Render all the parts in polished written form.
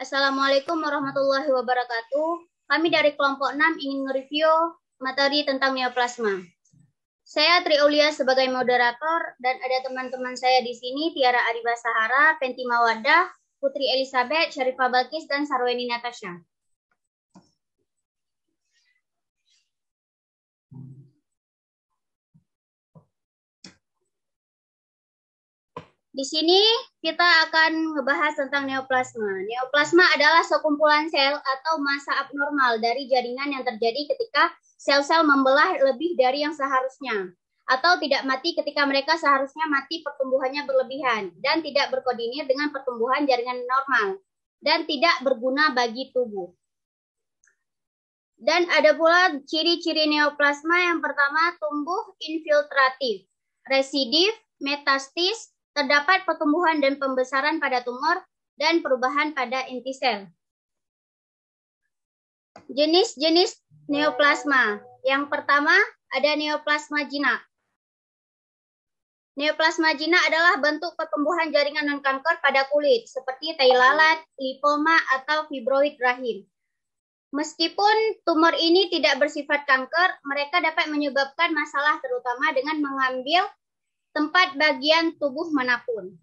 Assalamualaikum warahmatullahi wabarakatuh. Kami dari kelompok 6 ingin mereview materi tentang neoplasma. Saya Tri Aulia sebagai moderator dan ada teman-teman saya di sini, Tiara Ariba Sahara, Penti Mawadah, Putri Elizabeth, Syarifah Balkis, dan Sarweni Natasha. Di sini kita akan membahas tentang neoplasma. Neoplasma adalah sekumpulan sel atau massa abnormal dari jaringan yang terjadi ketika sel-sel membelah lebih dari yang seharusnya, atau tidak mati ketika mereka seharusnya mati pertumbuhannya berlebihan, dan tidak berkoordinir dengan pertumbuhan jaringan normal, dan tidak berguna bagi tubuh. Dan ada pula ciri-ciri neoplasma. Yang pertama, tumbuh infiltratif, residif, metastis, terdapat pertumbuhan dan pembesaran pada tumor dan perubahan pada inti sel. Jenis-jenis neoplasma. Yang pertama ada neoplasma jinak. Neoplasma jinak adalah bentuk pertumbuhan jaringan non-kanker pada kulit seperti tai lalat, lipoma, atau fibroid rahim. Meskipun tumor ini tidak bersifat kanker, mereka dapat menyebabkan masalah terutama dengan mengambil tempat bagian tubuh manapun.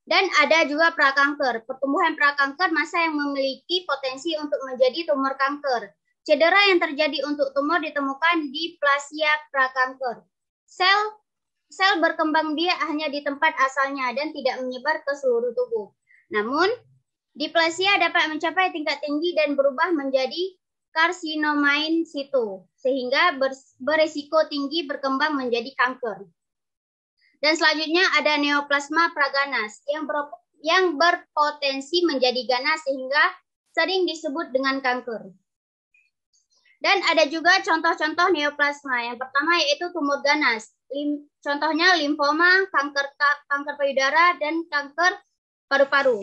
Dan ada juga prakanker. Pertumbuhan prakanker massa yang memiliki potensi untuk menjadi tumor kanker. Cedera yang terjadi untuk tumor ditemukan di plasia prakanker. Sel berkembang biak hanya di tempat asalnya dan tidak menyebar ke seluruh tubuh. Namun, diplasia dapat mencapai tingkat tinggi dan berubah menjadi karsinoma in situ, sehingga beresiko tinggi berkembang menjadi kanker. Dan selanjutnya ada neoplasma praganas yang berpotensi menjadi ganas sehingga sering disebut dengan kanker. Dan ada juga contoh-contoh neoplasma. Yang pertama yaitu tumor ganas. Contohnya limfoma, kanker payudara, dan kanker paru-paru.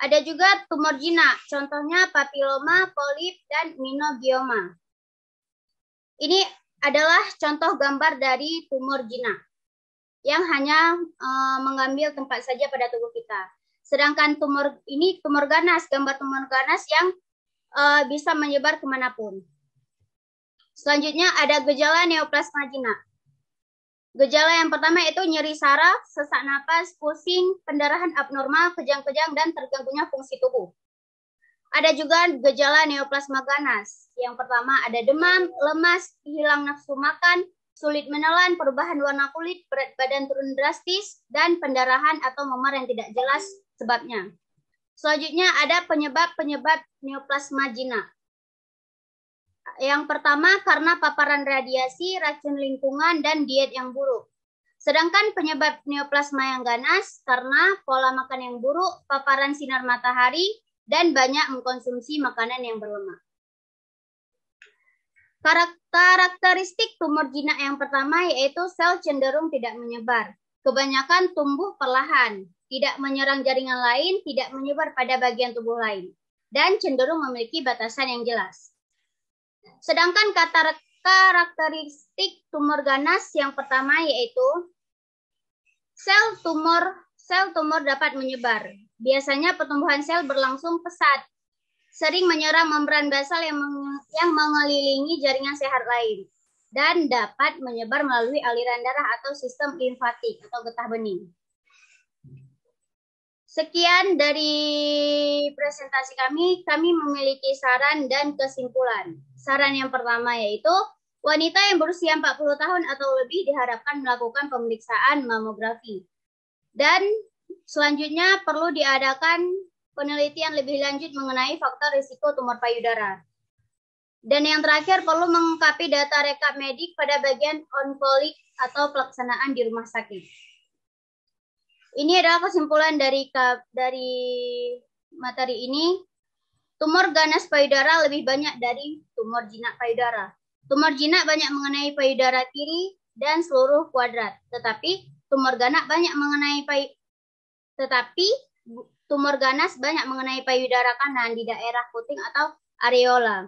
Ada juga tumor jinak. Contohnya papiloma, polip, dan meningioma. Ini adalah contoh gambar dari tumor jinak yang hanya mengambil tempat saja pada tubuh kita. Sedangkan tumor ganas, gambar tumor ganas yang bisa menyebar kemanapun. Selanjutnya ada gejala neoplasma jinak. Gejala yang pertama yaitu nyeri saraf, sesak napas, pusing, pendarahan abnormal, kejang-kejang, dan terganggunya fungsi tubuh. Ada juga gejala neoplasma ganas. Yang pertama ada demam, lemas, hilang nafsu makan, sulit menelan, perubahan warna kulit, berat badan turun drastis, dan pendarahan atau memar yang tidak jelas sebabnya. Selanjutnya ada penyebab-penyebab neoplasma jinak. Yang pertama karena paparan radiasi, racun lingkungan, dan diet yang buruk. Sedangkan penyebab neoplasma yang ganas karena pola makan yang buruk, paparan sinar matahari, dan banyak mengkonsumsi makanan yang berlemak. Karakteristik tumor jinak yang pertama yaitu sel cenderung tidak menyebar. Kebanyakan tumbuh perlahan, tidak menyerang jaringan lain, tidak menyebar pada bagian tubuh lain, dan cenderung memiliki batasan yang jelas. Sedangkan karakteristik tumor ganas yang pertama yaitu sel tumor dapat menyebar. Biasanya pertumbuhan sel berlangsung pesat, sering menyerang membran basal yang mengelilingi jaringan sehat lain, dan dapat menyebar melalui aliran darah atau sistem limfatik atau getah bening. Sekian dari presentasi kami memiliki saran dan kesimpulan. Saran yang pertama yaitu, wanita yang berusia 40 tahun atau lebih diharapkan melakukan pemeriksaan mamografi. Dan selanjutnya perlu diadakan penelitian lebih lanjut mengenai faktor risiko tumor payudara. Dan yang terakhir perlu melengkapi data rekap medik pada bagian onkolik atau pelaksanaan di rumah sakit. Ini adalah kesimpulan dari materi ini. Tumor ganas payudara lebih banyak dari tumor jinak payudara. Tumor jinak banyak mengenai payudara kiri dan seluruh kuadrat, tetapi tumor ganas banyak mengenai payudara kanan di daerah puting atau areola.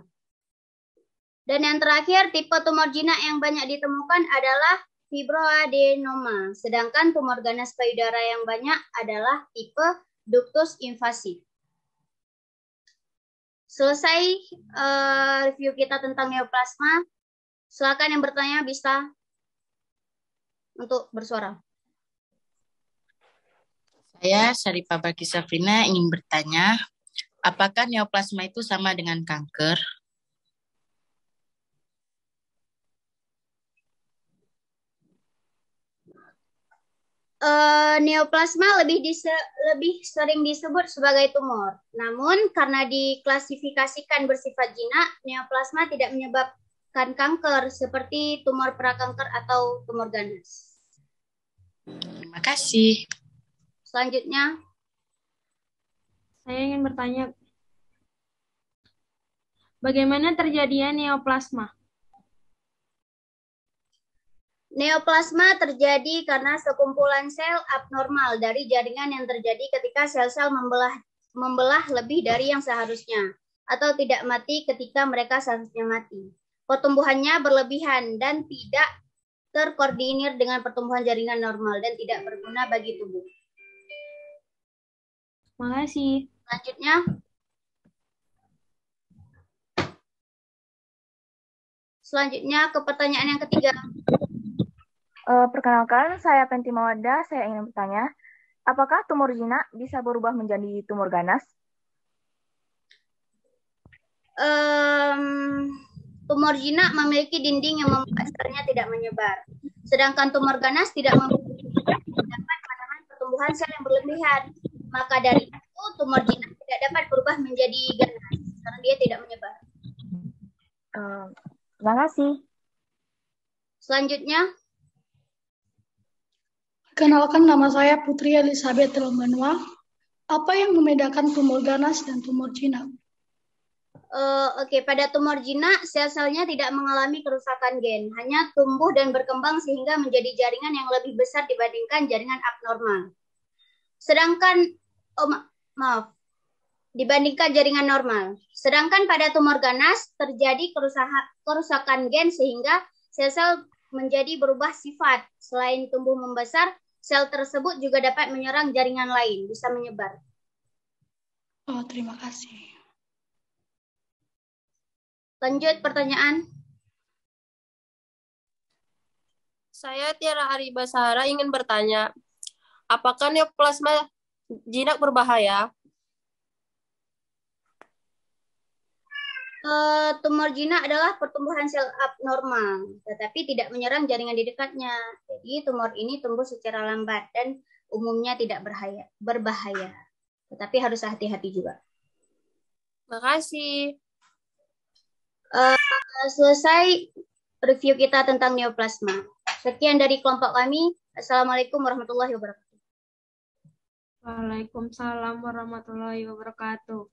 Dan yang terakhir, tipe tumor jinak yang banyak ditemukan adalah fibroadenoma, sedangkan tumor ganas payudara yang banyak adalah tipe ductus invasif. Selesai review kita tentang neoplasma. Silakan yang bertanya bisa untuk bersuara. Saya Syarifah Baki Safrina ingin bertanya, apakah neoplasma itu sama dengan kanker? Neoplasma lebih sering disebut sebagai tumor. Namun karena diklasifikasikan bersifat jinak, neoplasma tidak menyebabkan kanker seperti tumor prakanker atau tumor ganas. Terima kasih. Selanjutnya, saya ingin bertanya, bagaimana terjadinya neoplasma? neoplasma terjadi karena sekumpulan sel abnormal dari jaringan yang terjadi ketika sel-sel membelah lebih dari yang seharusnya, atau tidak mati ketika mereka seharusnya mati. Pertumbuhannya berlebihan dan tidak terkoordinir dengan pertumbuhan jaringan normal dan tidak berguna bagi tubuh. Terima kasih. Selanjutnya, ke pertanyaan yang ketiga. Perkenalkan, saya Penti Mawada. Saya ingin bertanya, apakah tumor jinak bisa berubah menjadi tumor ganas? Tumor jinak memiliki dinding yang membuat selnya tidak menyebar. Sedangkan tumor ganas tidak dapat menahan pertumbuhan sel yang berlebihan. Maka dari itu, tumor jinak tidak dapat berubah menjadi ganas karena dia tidak menyebar. Terima kasih. Selanjutnya, Kenalkan, nama saya Putri Elizabeth Rombanua. Apa yang membedakan tumor ganas dan tumor jinak? Pada tumor jinak, sel-selnya tidak mengalami kerusakan gen, hanya tumbuh dan berkembang sehingga menjadi jaringan yang lebih besar dibandingkan jaringan abnormal. Dibandingkan jaringan normal. Sedangkan pada tumor ganas terjadi kerusakan gen sehingga sel-sel menjadi berubah sifat. Selain tumbuh membesar, sel tersebut juga dapat menyerang jaringan lain, bisa menyebar. Terima kasih. Lanjut pertanyaan. Saya Tiara Ariba Sahara ingin bertanya, apakah neoplasma jinak berbahaya? Tumor jinak adalah pertumbuhan sel abnormal, tetapi tidak menyerang jaringan di dekatnya. Jadi tumor ini tumbuh secara lambat dan umumnya tidak berbahaya. Tetapi harus hati-hati juga. Terima kasih. Selesai review kita tentang neoplasma. Sekian dari kelompok kami. Assalamualaikum warahmatullahi wabarakatuh. Waalaikumsalam warahmatullahi wabarakatuh.